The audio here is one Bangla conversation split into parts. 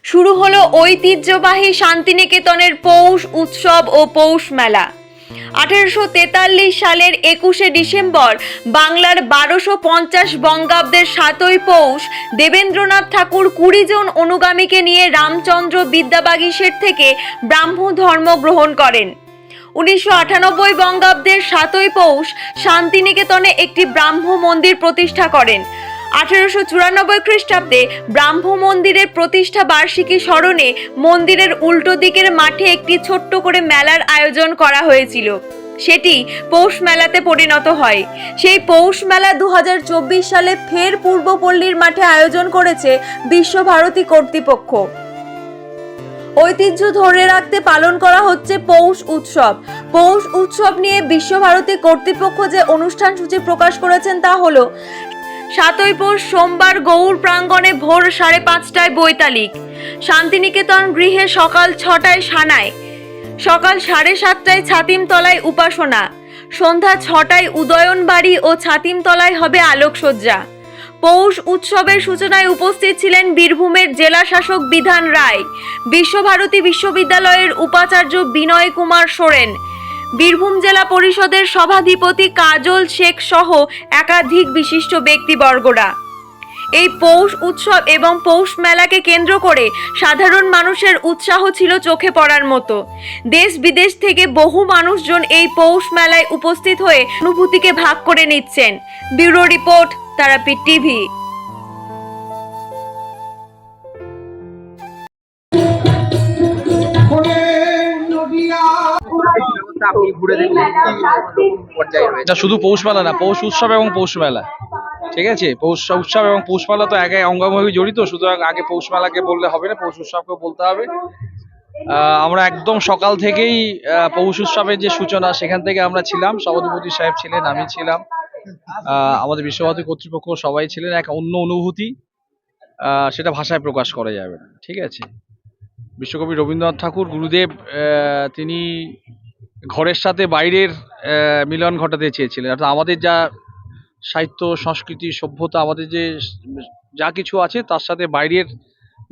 শুরু হলো ঐতিহ্যবাহী শান্তিনিকেতনের পৌষ উৎসব ও পৌষ মেলা। 1843 সালের 21শে ডিসেম্বর বাংলার 1250 বঙ্গাব্দের 7ই পৌষ দেবেন্দ্রনাথ ঠাকুর 20 জন অনুগামীকে নিয়ে রামচন্দ্র বিদ্যাবাগীশের থেকে ব্রাহ্ম ধর্ম গ্রহণ করেন। 1998 বঙ্গাব্দের 7ই পৌষ শান্তিনিকেতনে একটি ব্রাহ্ম মন্দির প্রতিষ্ঠা করেন। 1894 খ্রিস্টাব্দে ব্রাহ্ম মন্দিরের প্রতিষ্ঠা বার্ষিকী স্মরণে মন্দিরের উল্টো দিকের মাঠে একটি ছোট্ট করে মেলার আয়োজন করা হয়েছিল। সেটি পৌষ মেলাতে পরিণত হয়। সেই পৌষ মেলা 2024 সালে ফের পূর্বপল্লীর মাঠে আয়োজন করেছে বিশ্বভারতী কর্তৃপক্ষ। ঐতিহ্য ধরে রাখতে পালন করা হচ্ছে পৌষ উৎসব। পৌষ উৎসব নিয়ে বিশ্বভারতী কর্তৃপক্ষ যে অনুষ্ঠান সূচি প্রকাশ করেছেন তা হলো 7ই পৌষ সোমবার গৌড় প্রাঙ্গণে ভোর 5:30টায় বৈতালিক, শান্তিনিকেতন গৃহে সকাল 6টায় সানাই, সকাল 7:30টায় ছাতিমতলায় উপাসনা, সন্ধ্যা 6টায় উদয়নবাড়ি ও ছাতিমতলায় হবে আলোকসজ্জা। পৌষ উৎসবের সূচনায় উপস্থিত ছিলেন বীরভূমের জেলা শাসক বিধান রায়, বিশ্বভারতী বিশ্ববিদ্যালয়ের উপাচার্য বিনয় কুমার সোরেন, বীরভূম জেলা পরিষদের সভাধিপতি কাজল শেখ সহ একাধিক বিশিষ্ট ব্যক্তিবর্গরা। এই পৌষ উৎসব এবং পৌষ মেলাকে কেন্দ্র করে সাধারণ মানুষের উৎসাহ ছিল চোখে পড়ার মতো। দেশ বিদেশ থেকে বহু মানুষজন এই পৌষ মেলায় উপস্থিত হয়ে অনুভূতিকে ভাগ করে নিচ্ছেন। Bureau report, Tarapith TV. আপনি ঘুরে দেখলেন পর্যায়ে রয়েছে? না, শুধু পৌষ মেলা না, পৌষ উৎসব এবং পৌষ মেলা, ঠিক আছে। পৌষ উৎসব এবং পৌষ মেলা তো একে অঙ্গাঙ্গি জড়িত, সুতরাং আগে পৌষ মেলাকে বললে হবে না, পৌষ উৎসবকে বলতে হবে। আমরা একদম সকাল থেকেই পৌষ উৎসবের যে সূচনা সেখান থেকে আমরা ছিলাম, সভাধিপতি সাহেব ছিলেন, আমি ছিলাম, আমাদের বিশ্বভারতী কর্তৃপক্ষ সবাই ছিলেন। এক অন্য অনুভূতি, সেটা ভাষায় প্রকাশ করা যাবে না, ঠিক আছে। বিশ্বকবি রবীন্দ্রনাথ ঠাকুর গুরুদেব তিনি ঘরের সাথে বাইরের মিলন ঘটাতে চেয়েছিলেন। অর্থাৎ আমাদের যা সাহিত্য, সংস্কৃতি, সভ্যতা, আমাদের যে যা কিছু আছে তার সাথে বাইরের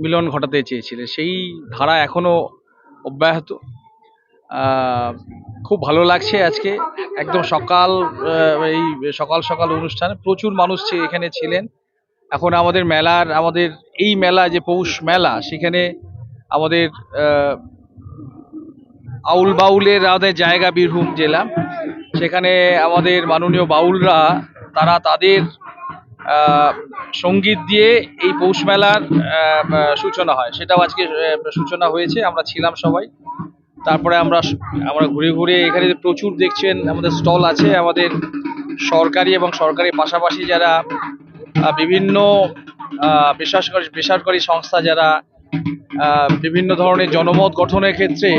মিলন ঘটাতে চেয়েছিলেন। সেই ধারা এখনো অব্যাহত। খুব ভালো লাগছে আজকে একদম সকাল, এই সকাল সকাল অনুষ্ঠানে প্রচুর মানুষ এখানে ছিলেন। এখন আমাদের এই মেলা যে পৌষ মেলা, সেখানে আমাদের আউল বাউলের আমাদের জায়গা বীরভূম জেলা, সেখানে আমাদের মাননীয় বাউলরা তারা তাদের সঙ্গীত দিয়ে এই পৌষ মেলার সূচনা হয়। সেটাও আজকে সূচনা হয়েছে, আমরা ছিলাম সবাই। তারপরে আমরা ঘুরে ঘুরে এখানে প্রচুর দেখছেন আমাদের স্টল আছে, আমাদের সরকারি এবং সরকারি পাশাপাশি যারা বিভিন্ন বেসরকারি সংস্থা যারা বিভিন্ন ধরনের জনমত গঠনের ক্ষেত্রে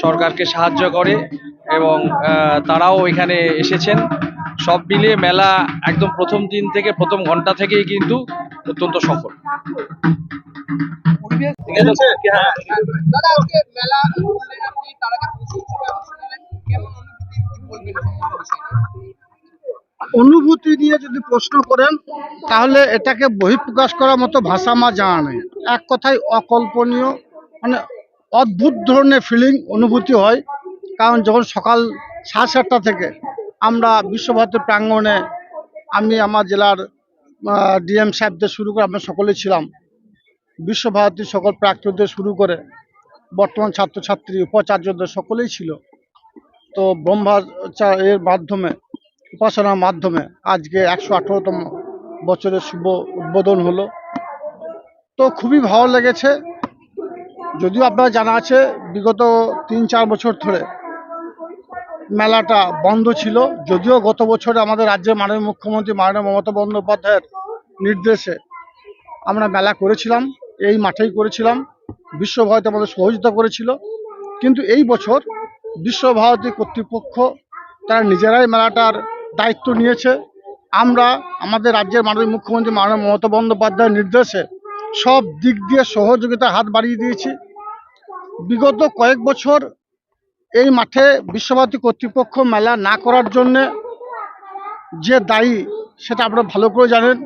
সরকারকে সাহায্য করে এবং তারাও এখানে এসেছেন। সব মিলিয়ে মেলা একদম প্রথম দিন থেকে, প্রথম ঘন্টা থেকেই কিন্তু অত্যন্ত সফল। অনুভূতি নিয়ে যদি প্রশ্ন করেন তাহলে এটাকে বহিঃপ্রকাশ করার মতো ভাষা আমার জানা নেই। এক কথায় অকল্পনীয়, মানে অদ্ভুত ধরনের ফিলিং, অনুভূতি হয়। কারণ যখন সকাল 7:30 থেকে আমরা বিশ্বভারতী প্রাঙ্গণে, আমি আমার জেলার ডিএম সাহেবদের শুরু করে আমরা সকলেই ছিলাম, বিশ্বভারতীর সকল প্রাক্তনীদের শুরু করে বর্তমান ছাত্রছাত্রী, উপাচার্যদের সকলেই ছিল। তো ব্রহ্মচারের মাধ্যমে, উপাসনার মাধ্যমে আজকে 118তম বছরের শুভ উদ্বোধন হলো। তো খুবই ভালো লেগেছে। যদিও আপনারা জানা আছে বিগত 3-4 বছর ধরে মেলাটা বন্ধ ছিল, যদিও গত বছরে আমাদের রাজ্যের মাননীয় মুখ্যমন্ত্রী মাননীয় মমতা বন্দ্যোপাধ্যায়ের নির্দেশে আমরা মেলা করেছিলাম, এই মাঠেই করেছিলাম। বিশ্বভারতী আমাদের সহযোগিতা করেছিল, কিন্তু এই বছর বিশ্বভারতী কর্তৃপক্ষ তারা নিজেরাই মেলাটার দায়িত্ব নিয়েছে। আমরা আমাদের রাজ্যের মাননীয় মুখ্যমন্ত্রী মাননীয় মমতা বন্দ্যোপাধ্যায়ের নির্দেশে সব দিক দিয়ে সহযোগিতার হাত বাড়িয়ে দিয়েছি। বিগত কয়েক বছর এই মাঠে বিশ্বভারতী কর্তৃপক্ষ মেলা না করার জন্যে যে দায়ী সেটা আপনারা ভালো করে জানেন।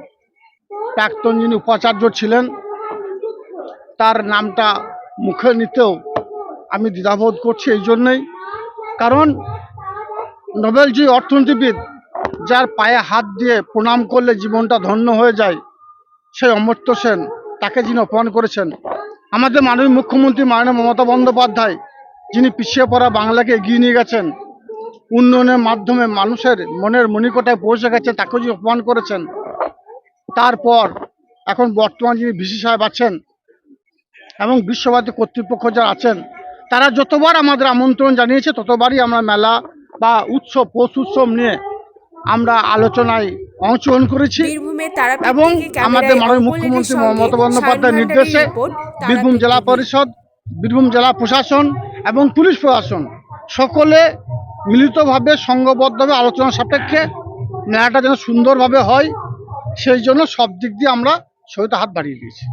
প্রাক্তন যিনি উপাচার্য ছিলেন তার নামটা মুখে নিতেও আমি দ্বিধাবোধ করছি এই জন্যেই, কারণ নোবেলজয়ী অর্থনীতিবিদ যার পায়ে হাত দিয়ে প্রণাম করলে জীবনটা ধন্য হয়ে যায়, সেই অমর্ত্য সেন তাকে যিনি অপমান করেছেন, আমাদের মাননীয় মুখ্যমন্ত্রী মাননীয় মমতা বন্দ্যোপাধ্যায় যিনি পিছিয়ে পড়া বাংলাকে এগিয়ে নিয়ে গেছেন, উন্নয়নের মাধ্যমে মানুষের মনের মণিকোটায় পৌঁছে গেছে, তাকেও যিনি অপমান করেছেন, তারপর এখন বর্তমান যিনি ভিসি সাহেব আছেন এবং বিশ্বভারতী কর্তৃপক্ষ যারা আছেন, তারা যতবার আমাদের আমন্ত্রণ জানিয়েছে ততবারই আমরা মেলা বা উৎসব পৌষ উৎসব নিয়ে আমরা আলোচনায় অংশগ্রহণ করেছি বীরভূমের তারাপীঠ এবং থেকে ক্যামেরায় আমাদের মাননীয় অঙ্কুলের মুখ্যমন্ত্রী সঙ্গে মমতা বন্দ্যোপাধ্যায়ের শায়ন নির্দেশে ভান্ডারীর রিপোর্ট, বীরভূম তারাপীঠ জেলা TV। পরিষদ, বীরভূম জেলা প্রশাসন এবং পুলিশ প্রশাসন সকলে মিলিতভাবে সংঘবদ্ধভাবে আলোচনা সাপেক্ষে মেলাটা যেন সুন্দরভাবে হয় সেই জন্য সব দিক দিয়ে আমরা সহায়তা হাত বাড়িয়ে দিয়েছি।